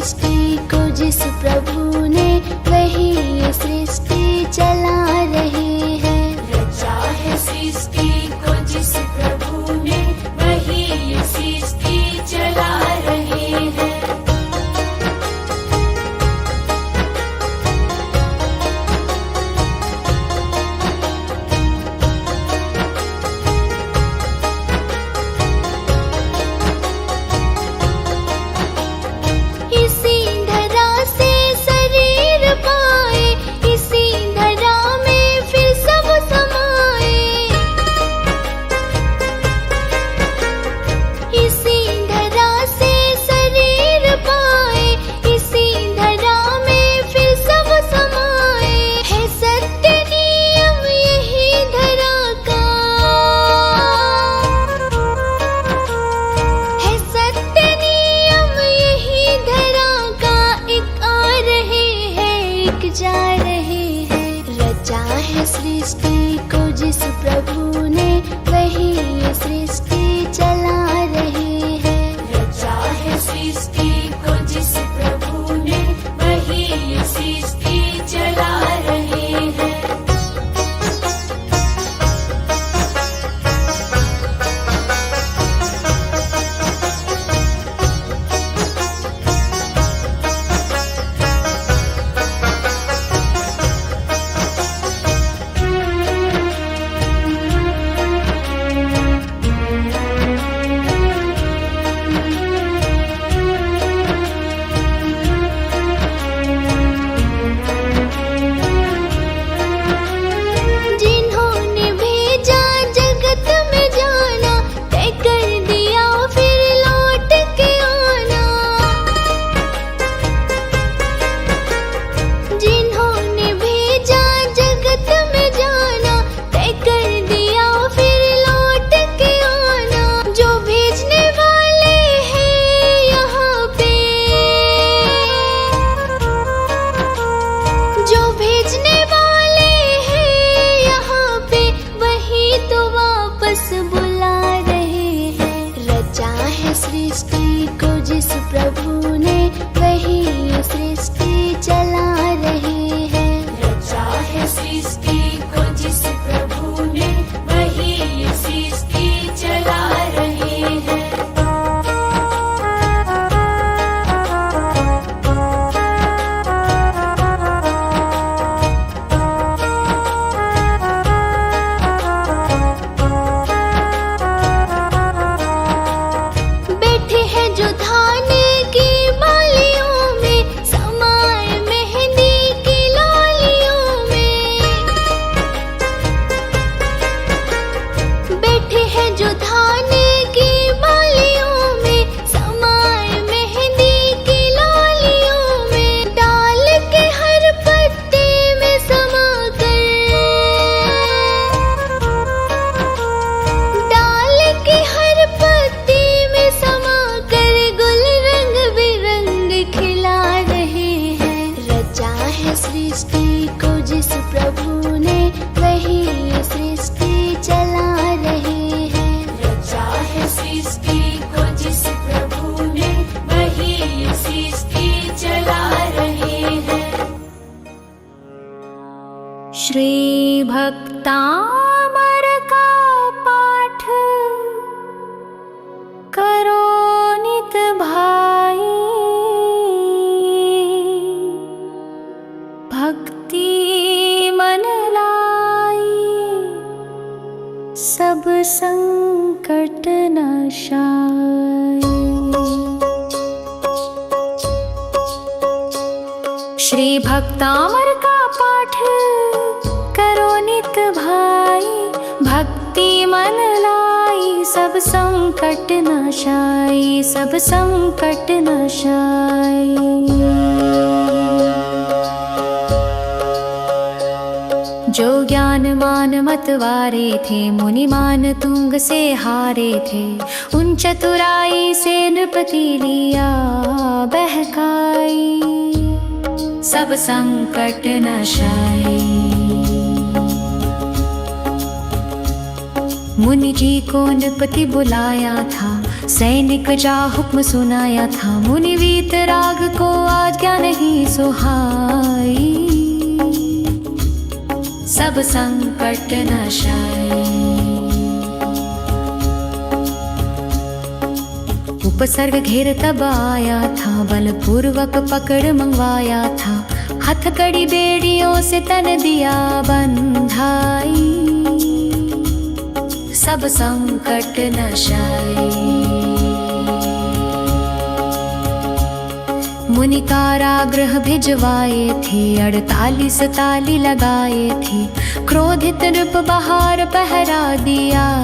सृष्टि को जिस प्रभु ने, वही ये सृष्टि चला रहे हैं। रचा है सृष्टि को जिस प्रभु ने, वही ये सृष्टि चला रहे हैं। इसी धरा से शरीर पाए, इसी धरा में फिर सब समाए। इसी धरा से शरीर पाए, इसी धरा में फिर सब समाए। है सत्य नियम यही धरा का, है सत्य नियम यही धरा का। एक आ रहे हैं, एक जा रहे हैं। रचा है सृष्टि को जिस प्रभु ने, वही ये सृष्टि चला रहे हैं। रचा है सृष्टि को जिस प्रभु ने, वही ये सृष्टि चला रहे हैं। जिन्होंने भेजा जगत में जाना, तय कर दिया फिर लौट के आना। जिन्होंने भेजा जगत में जाना, तय कर दिया फिर लौट के आना। जो भेजने वाले हैं यहाँ पे, जो भेजने वाले हैं यहाँ पे, वही तो वापस बुला रहे हैं। रचा है सृष्टि को जिस प्रभु ने, वही ये सृष्टि चला रहे हैं। रचा है सृष्टि को जिस प्रभु ने, वही ये सृष्टि चला रहे हैं। बैठे हैं जो धान की बालियों में, समाए मेहंदी की लालियों में। बैठे हैं जो धान की बालियों में, समाए मेहंदी की लालियों में। डाल के हर पत्ते में समा कर, डाल के हर पत्ते में समा कर, गुल रंग बिरंग खिला रहे हैं। रचा है सृष्टि को जिस प्रभु ने, वही ये सृष्टि चला रहे हैं। रचा है सृष्टि को जिस प्रभु ने, वही ये सृष्टि चला रहे हैं। श्री भक्तामर का पाठ करो नित भाई। भक्ति मन लाई, सब संकट नाशाय। श्री भक्तामर का पाठ करो नित भाई। भक्ति मन लाई, सब संकट नाशाय, सब संकट नाशाय। जो ज्ञान मान मतवारे थे, मुनिमान तुंग से हारे थे। उन चतुराई से नृपति लिया बहकाई, सब संकट नशाई। मुनि जी को नृपति बुलाया था, सैनिक जा हुक्म सुनाया था, मुनि वीतराग को आज्ञा नहीं सुहाई। सब संकट नाशाई। उपसर्ग घेर तब आया था, बलपूर्वक पकड़ मंगवाया था। हथकड़ी बेड़ियों से तन दिया बंधाई। सब संकट नशाई। मुनि कारागृह भिजवाए थे, 48 ताली लगाए थे। क्रोधित नृप बाहर पहरा दिया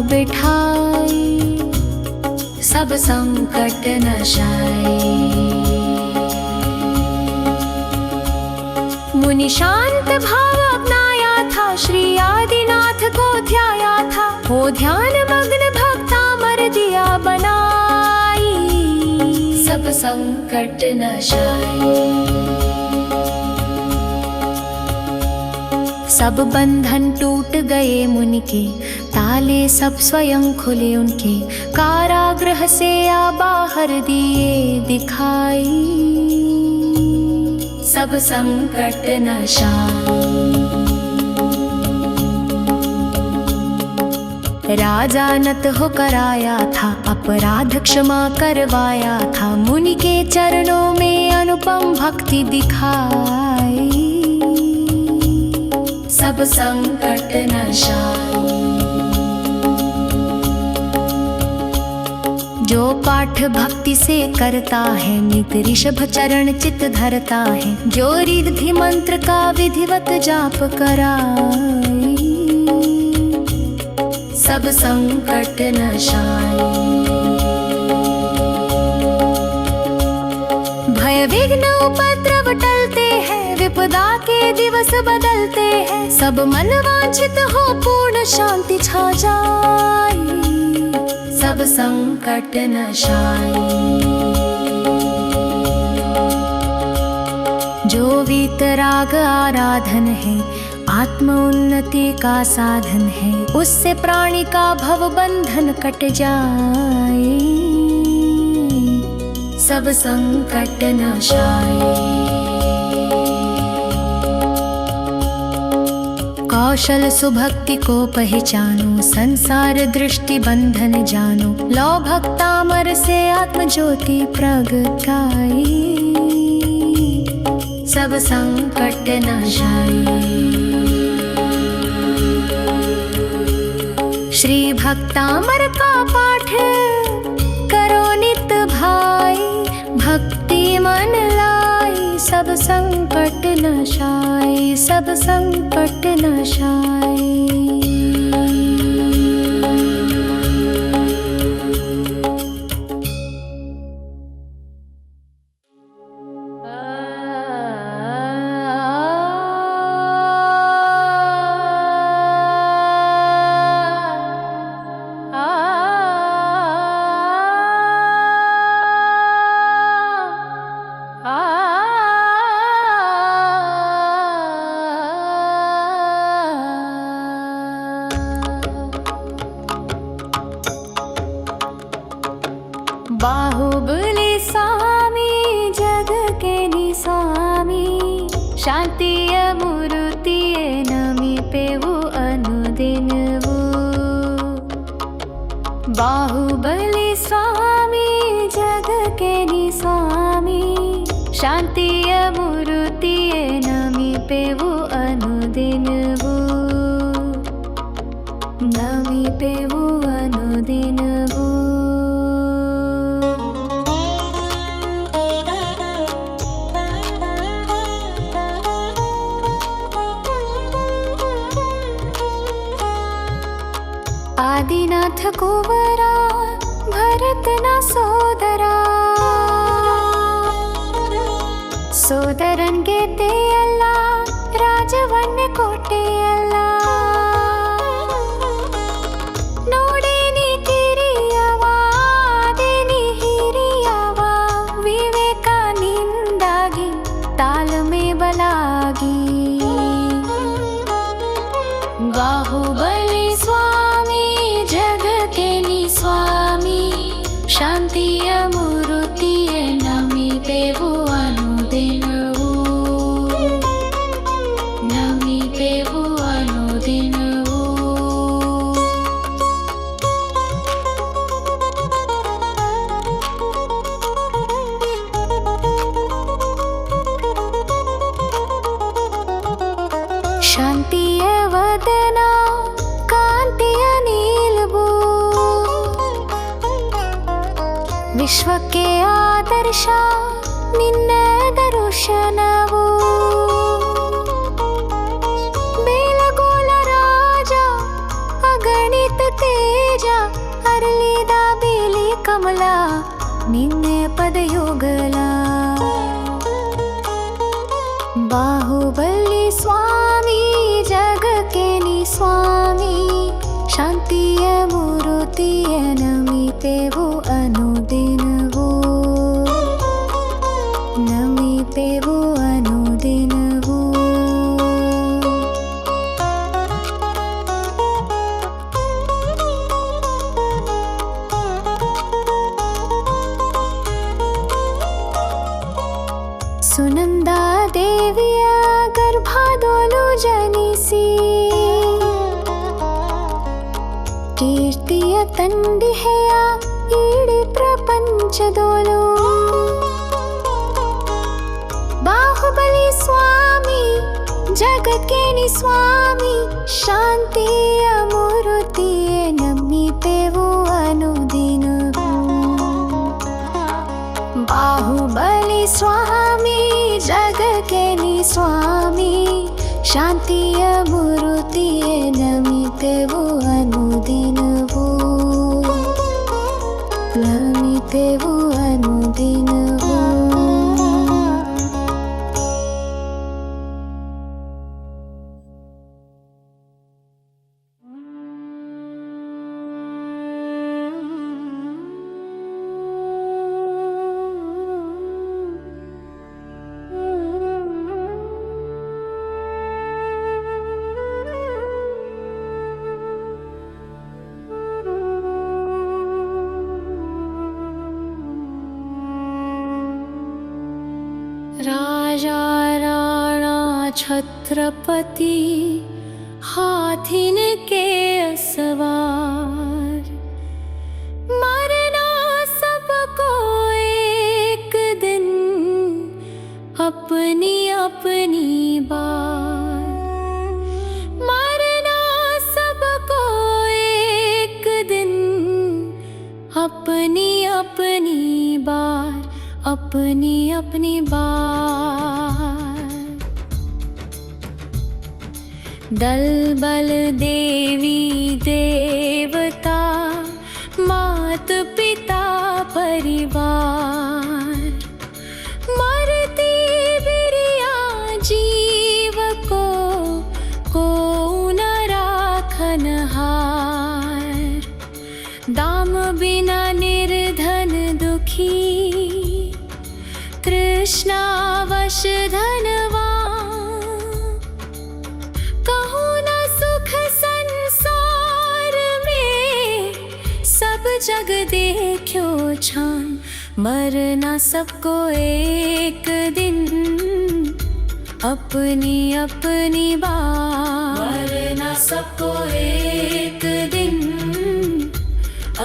बिठाई। सब संकट नशाई। मुनि शांत भाव अपनाया था, श्री आदिनाथ को ध्याया था। हो ध्यान मग्न भक्ता मर दिया बनाई। सब संकट नशाई। सब बंधन टूट गए मुनि के, ताले सब स्वयं खुले उनके। कारागृह से आ बाहर दिए दिखाई। सब संकट नशाई। राजा नत होकर आया था, अपराध क्षमा करवाया था। मुनि के चरणों में अनुपम भक्ति दिखाई। सब संकट नशाई। जो पाठ भक्ति से करता है, नित ऋषभ चरण चित धरता है। जो रिद्धि मंत्र का विधिवत जाप कराई। सब संकट नशाई। भय विघ्न उपद्रव टलते हैं, विपदा के दिवस बदलते हैं। सब मन वांछित हो पूर्ण शांति छा जाए। सब संकट नशाई। जो वीतराग आराधन है, आत्म उन्नति का साधन है। उससे प्राणी का भव बंधन कट जाए। सब संकट नशाई। कौशल सुभक्ति को पहचानो, संसार दृष्टि बंधन जानो। लो भक्तामर से आत्म ज्योति प्रगटाई। सब संकट नशाई। श्री भक्तामर का पाठ करो नित भाई। भक्ति मन लाई, सब संकट नशाई। सब संकट नशाई। बाहुबली स्वामी जग के निस्वामी। शांति मूर्ति नमी पेवु अनुदिन वो। बाहुबली स्वामी जग के निस्वामी। शांति मूर्ति नमी पेवु अनुदिन वो। नमी पेवु अनुदिन वो। आदिनाथ कुंवरा भरत ना सोदरा। सोदरन गेते अल्ला राजवन्य कोटे अल्ला। नोडेनी ಕಿರಿಯವಾ ದೇನಿ ಹಿರಿಯವಾ ವಿವೇಕಾನಿಂದಾಗಿ ತಾಳ್ಮೆ ಬಲಾಗಿ. बाहुबली स्वामी जग के निस्वामी। ಶಾಂತಿಯ ಮೂರುತಿಯೇ ನಮಿಪೆವು ಅನುದಿನವೂ ನಮಿಪೆವು ಅನುದಿನವೂ ಶಾಂತಿಯ ವದನ ಕಾಂತಿಯ ನಿಲುವು ವಿಶ್ವಕ್ಕೆ ಆದರ್ಶ ನಿನ್ನ ದರ್ಶನವು ಬೇಲಗೋಲ ರಾಜ ಅಗಣಿತ ತೇಜ ಅರಳಿದ ಬೇಲಿ ಕಮಲ ನಿನ್ನ ಪದಯುಗಲ ಬಾಹುಬಲಿ ಸ್ವಾಮಿ ಜಗಕ್ಕೆ ನೀ ಸ್ವಾಮಿ ಶಾಂತಿಯ ಮೂರುತಿಯ ನಮಿಪೆವು ಅನುದಿನವೂ ನಮಿಪೆವು ಅನುದಿನವೂ ಸುನಂದ ದೇವಿಯ ಗರ್ಭದೊಳು ಜನಿಸಿ ಕೀರ್ತಿಯ ತಂದಿಹೆಯ ಇಡೀ ಪ್ರಪಂಚದೊಳು ಬಾಹುಬಲಿ ಸ್ವಾಮಿ ಜಗಕ್ಕೆ ನೀ ಸ್ವಾಮಿ ಶಾಂತಿಯ ಮೂರುತಿಯೇ ನಮಿಪೆವು ಅನುದಿನವೂ ಬಾಹುಬಲಿ ಸ್ವಾಮಿ ಜಗಕ್ಕೆ ನೀ ಸ್ವಾಮಿ ಶಾಂತಿಯ ಮೂರುತಿಯೇ ನಮಿಪೆವು ಅನುದಿನವೂ ನಮಿಪೆವು ಅನುದಿನವೂ राजा राणा छत्रपति हाथिन के सवार मरना सबको एक दिन अपनी अपनी बार मरना सबको एक दिन अपनी अपनी बार अपनी अपनी बार दल बल देवी देवता मात पिता परिवार मरती बिरिया जीव को न राखनहार दाम बिना निर्धन दुखी तृष्णावश धनवान कहूँ न सुख संसार में सब जग देखो छान मरना सबको एक दिन अपनी अपनी बार मरना सबको एक दिन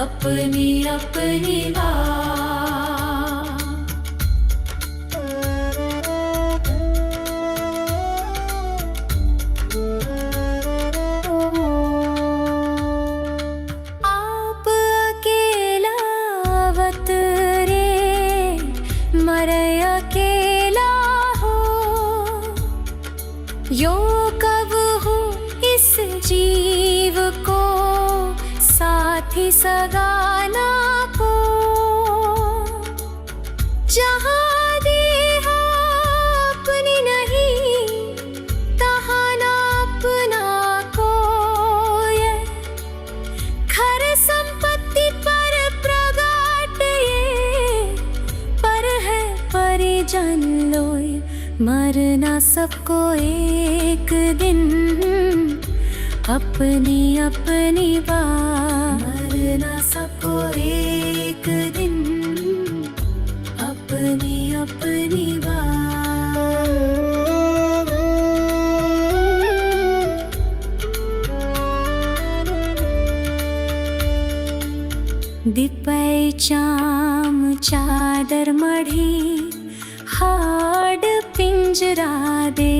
अपनी अपनी बार यो कब हो इस जीव को साथी सगाना को जहाँ देहा अपनी नहीं तहाँ ना अपना कोई खर संपत्ति पर प्रगाट ये पर है परिजन लोय मरना सबको एक दिन अपनी अपनी बार मरना सबको एक दिन चाम चादर मढ़ी हाड पिंजरा दे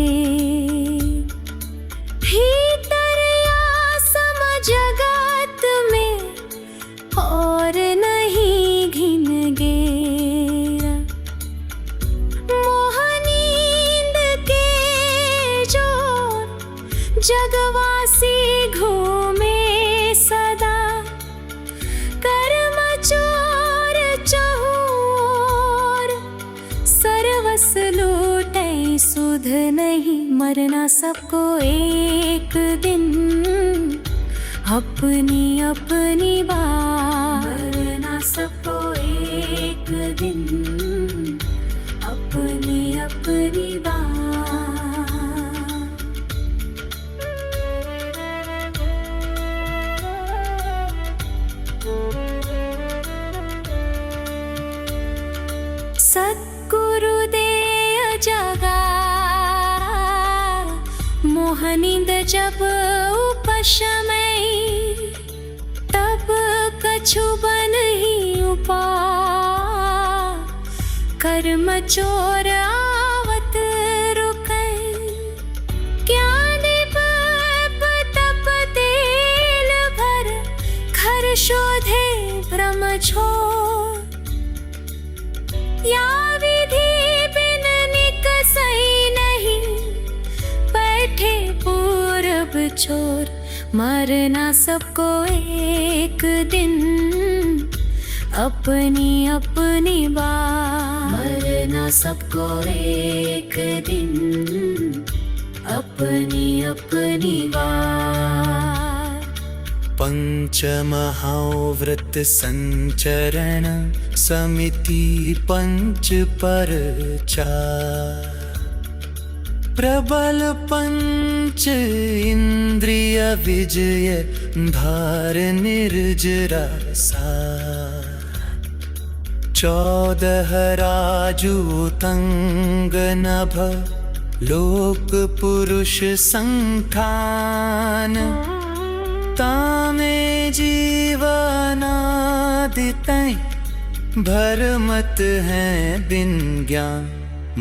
भीतर आसम जगत में और नहीं घिन गेरा मोह नींद के जोर जगवासी घूमे सदा कर्म चोर चहूर सर्वस लूटे सुध नहीं मरना सबको एक दिन अपनी अपनी बात मरना सबको एक दिन अपनी अपनी बात सद्गुरुदे जगा मोहनिंद जब उपशमय तब कछु बन ही उपा कर्म चोर आवत रुकै क्या दीप तप तेल भर घर शोधे भ्रम छोड़ या विधि बिन निकसई नहीं बैठे पूरब छोर मरना सबको एक दिन अपनी अपनी बात मरना सबको एक दिन अपनी अपनी बात पंचमहाव्रत संचरण समिति पंच पर चार प्रबल पंच इंद्रिय विजय धार निर्जरा सार 14 राजूतंग नभ लोक पुरुष संठान तामे जीवनादितै भरमत हैं बिन ज्ञान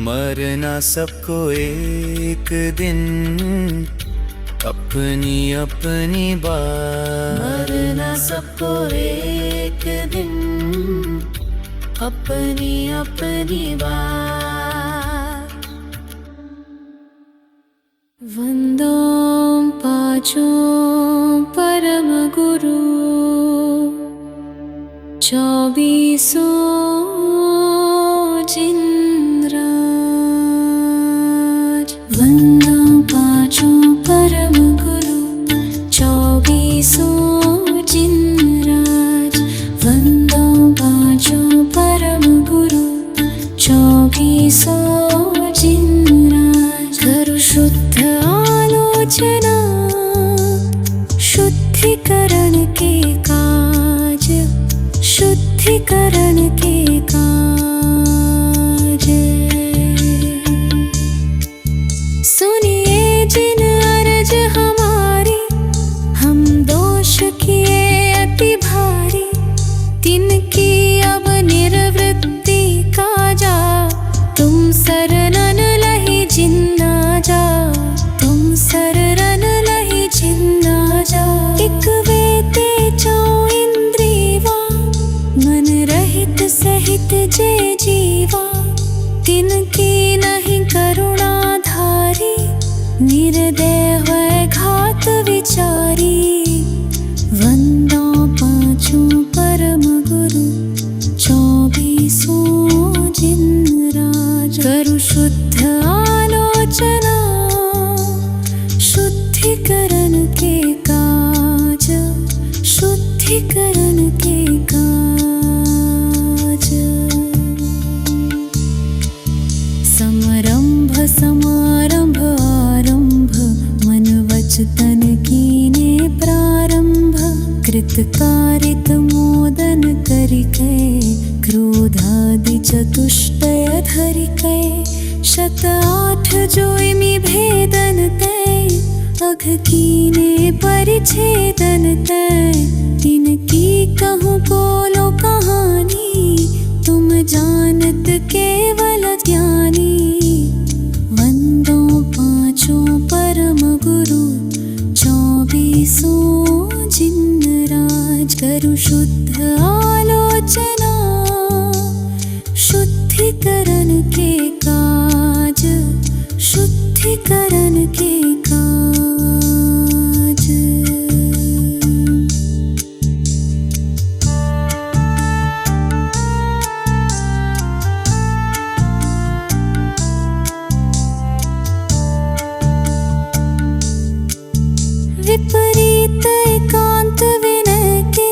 मरना सबको एक दिन अपनी अपनी बात मरना सबको एक दिन अपनी अपनी बात वंदो पाचो परम गुरु 24 जिनराज वंदो पाचो परम गुरु 24 जिनराज वंदो पाचो परम गुरु 24 जिनराज करो शुद्ध आलोचना शुद्धिकरण के काज शुद्धिकरण के काज सुनिए जिन अर्ज हमारी हम दोष किए अति भारी तिनकी अब निर्वृत्ति काजा तुम शरणन लहि जिन्ना जा तुम शरणन लहि जिन्ना जा एक वेते चौ इंद्रिवा मन रहित सहित जे जीवा तिनकी नहीं करुणा धारी निर्दय घात विचारी वंदो पाचों परम गुरु 24 जिनराज करु शुद्ध आलोचना शुद्धिकरण के काज शुद्धिकरण के काज समरंभ समारंभ आरंभ मन वच तन कीने प्रारंभ कृत कारित मोदन करिके क्रोधादि चतुष्टय धरिके 108 जोइमि भेदन तै अघ कीने परिच्छेदन तय, तिनकी कहूँ बोलो कहानी, तुम जानत केवल ज्ञानी। वंदो पाँचों परम गुरु, 24 जिन राज। करु शुद्ध आलोचना, शुद्धिकरण के काज, शुद्धिकरण के काज। विपरीत एकांत विनय के,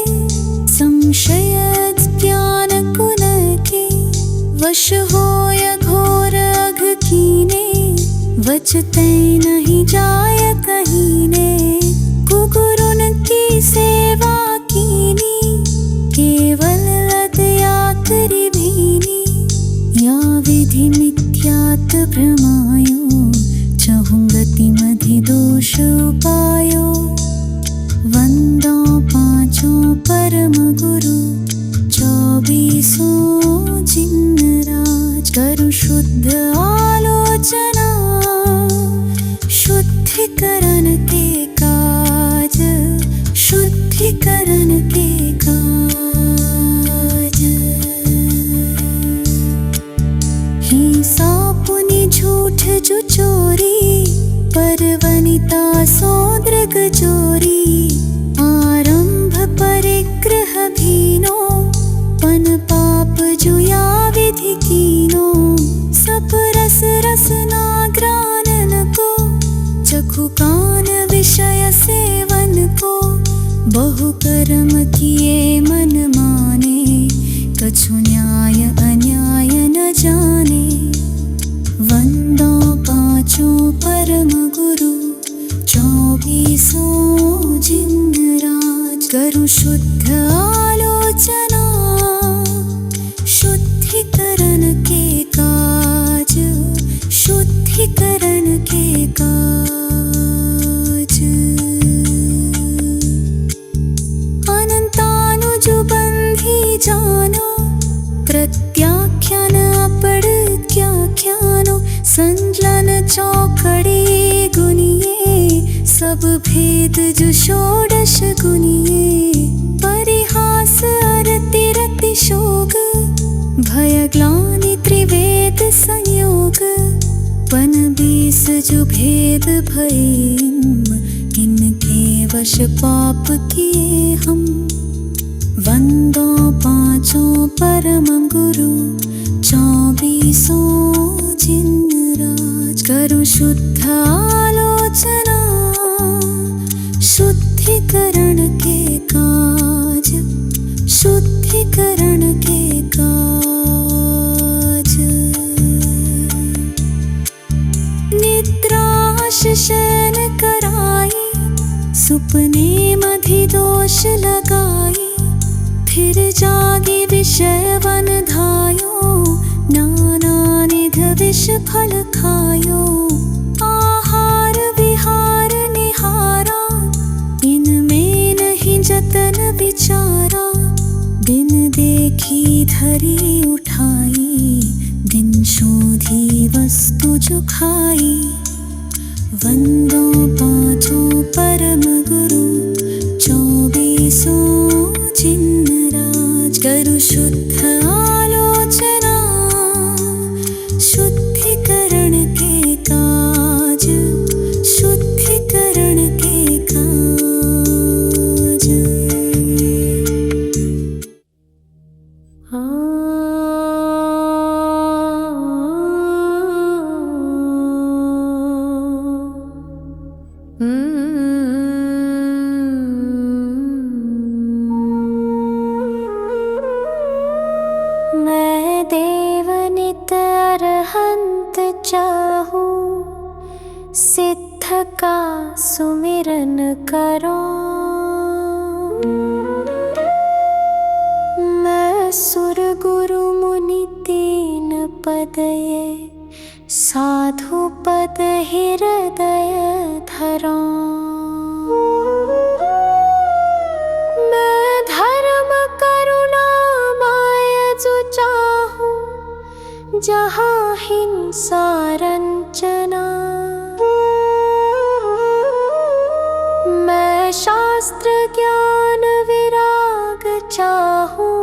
संशय ज्ञान कुन के, वश होय घोर अघ कीने, वचते नहीं जाय कहीने। कुगुरुन की सेवा कीनी, केवल लदया करी भीनी। या विधि मिथ्यात भ्रमायो, चहुंगति मधि दोष उपायो। वंदो पाँचों परम गुरु, 24 जिन राज। करु शुद्ध आलोचना, शुद्धिकरण के काज, शुद्धिकरण के काज। हिंसा पुनि झूठ जो चोरी, परवनिता सौद्रग जोरी। आरंभ परिग्रह भीनो, पन पाप जुया विधि कीनो। सब रस रसना ग्रानन को, चखु कान विषय सेवन को। बहु कर्म किए मन माने, कछु न्याय अन्याय न जाने। वंदो पाँचों परम गुरु, 24 जिन राज। करु शुद्ध आलोचना, शुद्धिकरण के काज, शुद्धिकरण के काज। अनंतानुज बंधी जानो, प्रत्याख्यान अपड़ व्याख्यानो। संजलन चौकड़ी गुनिये, सब भेद जो षोडश गुनिये। परिहास अरति रति शोक, भय ग्लानि त्रिवेद संयोग। पन 20 जो भेद भये, इनके वश पाप किए हम। वंदो पाँचों परम गुरु, 24 जिन राज। करु शुद्ध आलोचना, शुद्धिकरण के काज, शुद्धिकरण के काज। निद्राश शयन कराई, सुपने मधि दोष लगाई। फिर जागी विषय वन धायो, नाना निध विष फल खायो। आहार विहार निहारा, इनमें नहीं जतन विचारा। दिन देखी धरी उठाई, दिन शोधी वस्तु जो खाई। वंदो पाँचों परम गुरु, 24 जिन राज। करु शुद्ध आलोचना, शुद्धिकरण के काज, शुद्धिकरण के काज। मैं देवनित अरहंत चाहूं, सिद्ध का सुमिरन करो। मैं सुर गुरु मुनि तीन पद ये साधुपद हृदय धरा। मैं धर्म करुणा माय जो चाहूं, जहाँ हिंसा रंजना। मैं शास्त्र ज्ञान विराग चाहूं,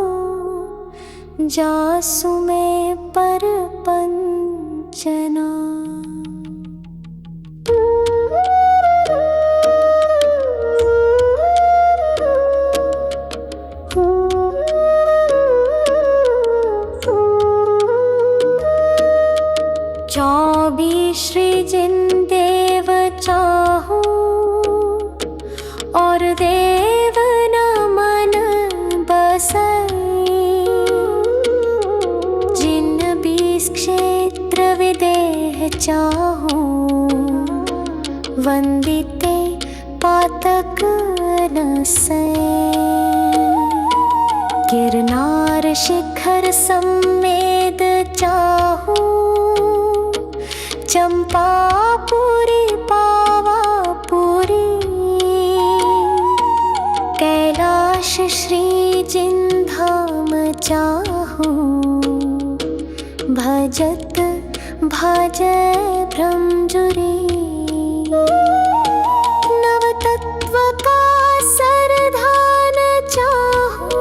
जासु में परपंचना। चौबीस सृजन देव चाहूं, और देव न मन बसई। जिन 20 क्षेत्र विदेह चाहूं, वंदिते पातक न सै। गिरनार शिखर सम्मेद चाहूं, चंपापुरी पावापुरी। कैलाश श्री जिनधाम चाहूं, भजत भजय भ्रमजुरी। नवतत्व का सरधान चाहूं,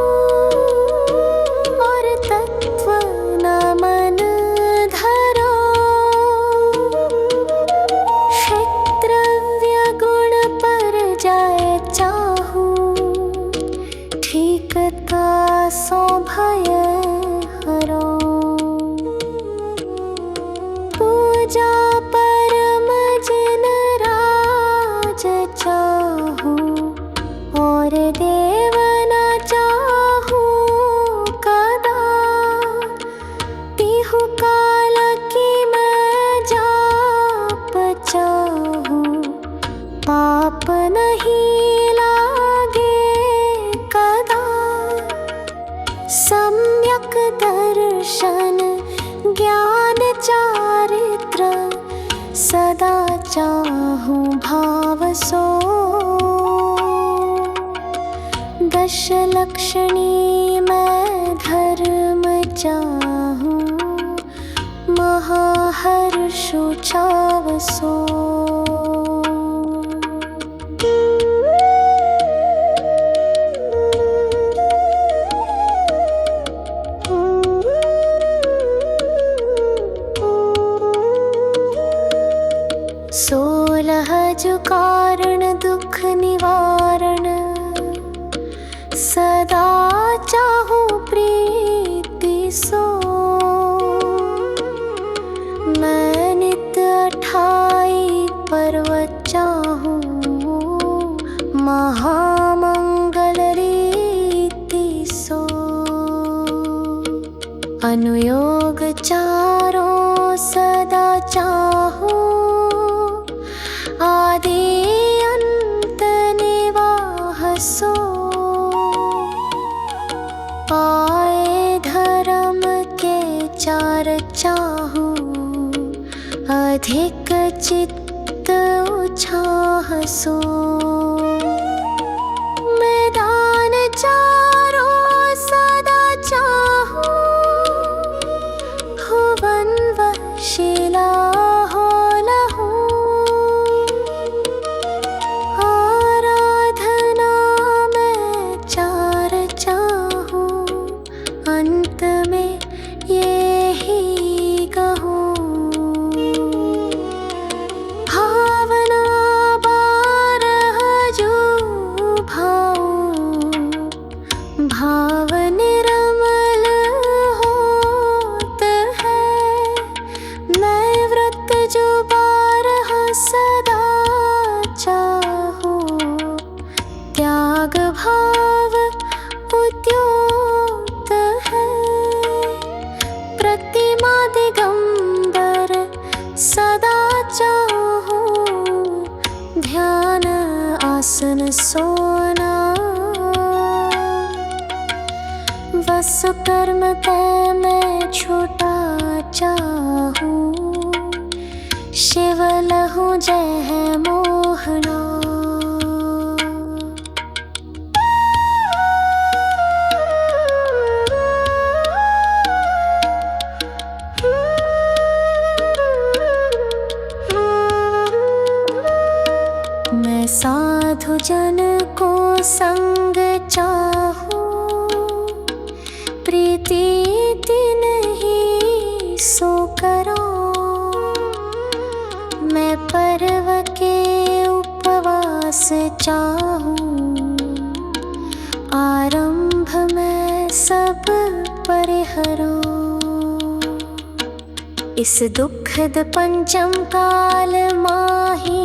और तत्व न मन धरा। क्षेत्रव्य गुण पर जाए चाहूं, ठीकता सो भय हरो। पूजा परम जिन राज चाहूं, और देव न चाहूं कदा। तिहु काल की मैं जाप चाहूं, पाप नहीं लागे कदा। सम्यक दर्शन ज्ञान चारित्र, सदा चाहूं भाव सो। दश लक्षणी मैं धर्म चाहूं, महाहर्षु छाव सो। सोलह जो कारण दुख निवारण, सदा चाहूं प्रीति सो। मैं नित 28 पर्वत चाहूं, महामंगल रीति सो। अनुयोग चारों सदा चाहूं, आदि अंत निवाह सो। पाए धर्म के चार चाहूं, अधिक चित्त उछाह सो। मैदान चारों सदा चाहूं, भुवन व शिला हो लहू। आराधना में चार चाहूं, अंत में ये ही कहूं। भावना 12 जो भाऊं, भाव निर्मल होत है। मैं व्रत जो 12 सदा चाहूं, त्याग भाव उद्योत है। प्रतिमा दिगंबर सदा चाहूं, ध्यान आसन सोना। वसु कर्म तय मैं छूटा चाहूं, जय है मोहना। मैं साधु जन को संग चाहूं, प्रीति नहीं सो करो। मैं पर्व के उपवास चाहूं, आरंभ में सब परिहरो। इस दुखद पंचम काल माही,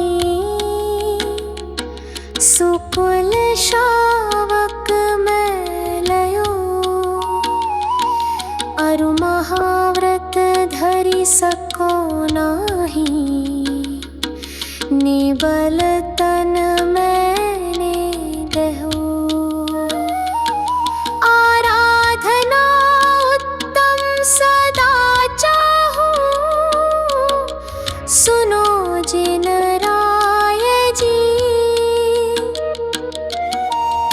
सुकुल शावक मैं लयो। अरु महाव्रत धरि सको नाही, निबल तन मैंने दहो। आराधना उत्तम सदा चाहूं, सुनो जिन राय जी।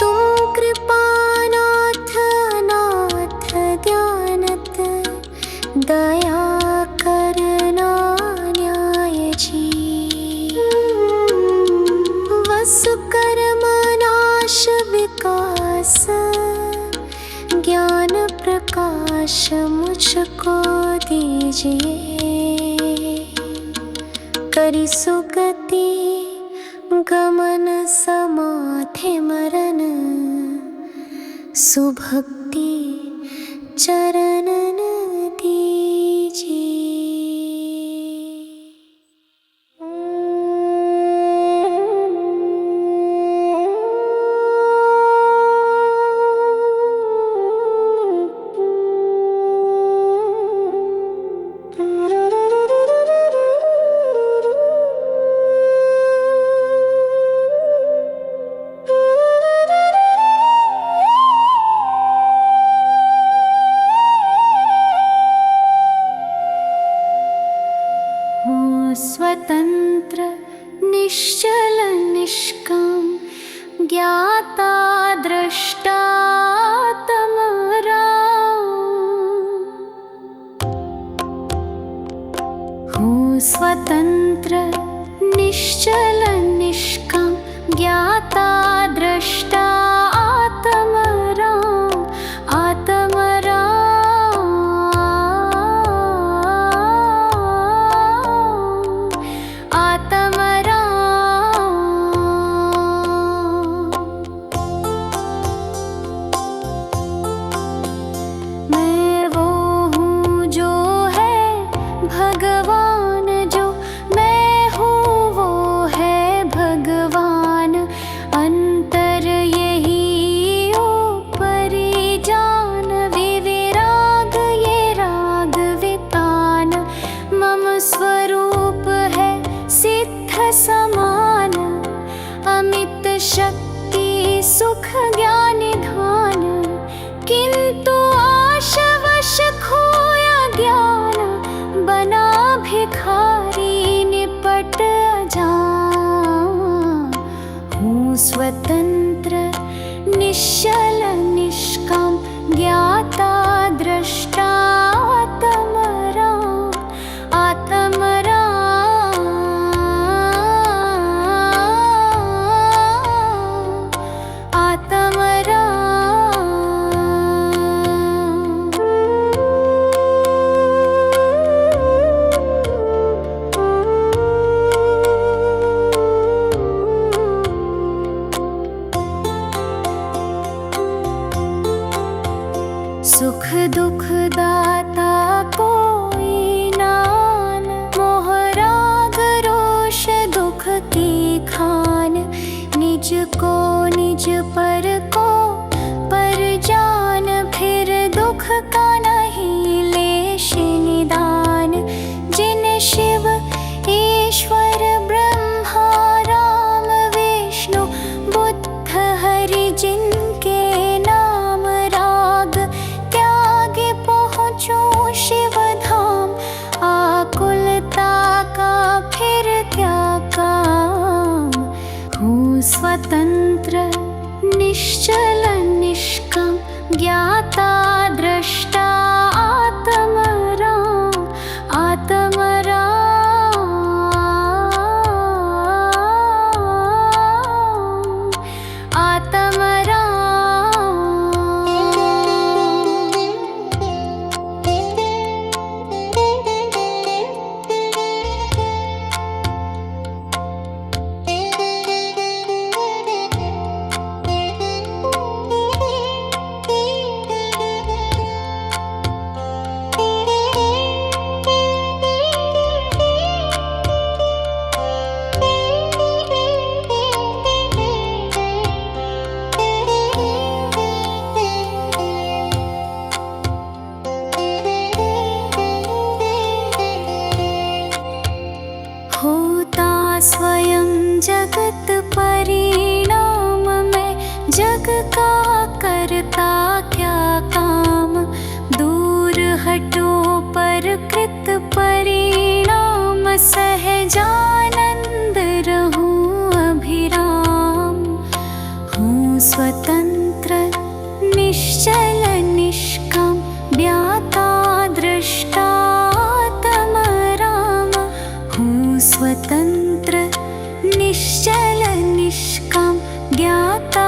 तुम कृपानाथ नाथ ज्ञानत, दया करना न्याय जी। वसु कर्म नाश विकास, ज्ञान प्रकाश मुझको दीजिए। करी सुगति गमन समाधि मरण, सुभक्ति चरणन दीजिए। स्वतंत्र निश्चल निष्काम, ज्ञाता दृष्टा तमराम। हूँ स्वतंत्र निश्चल निष्काम, ज्ञाता दृष्टा आत्मराम। आत्मराम समान, अमित शक्ति सुख ज्ञान ध्यान। किंतु आशवश खोया ज्ञान, बना भिखारी निपट अजान। हूँ स्वतंत्र निश्चल निष्काम, ज्ञाता दृष्टा आत्मराम। आत्मराम सुख दुख दाता कोई नान, मोह राग रोष दुख की खान। निज को निज पर को पर जान, फिर दुख का नहीं लेश निदान। जिन शिव ईश्वर ब्रह्मा राम विष्णु बुद्ध हरि, जिनके नाम राग त्यागे पहुँचो शिव धाम। आकुलता का फिर त्याग निश्चल निष्काम ज्ञाता दृष्टा तम राम। हूँ स्वतंत्र निश्चल निष्काम ज्ञाता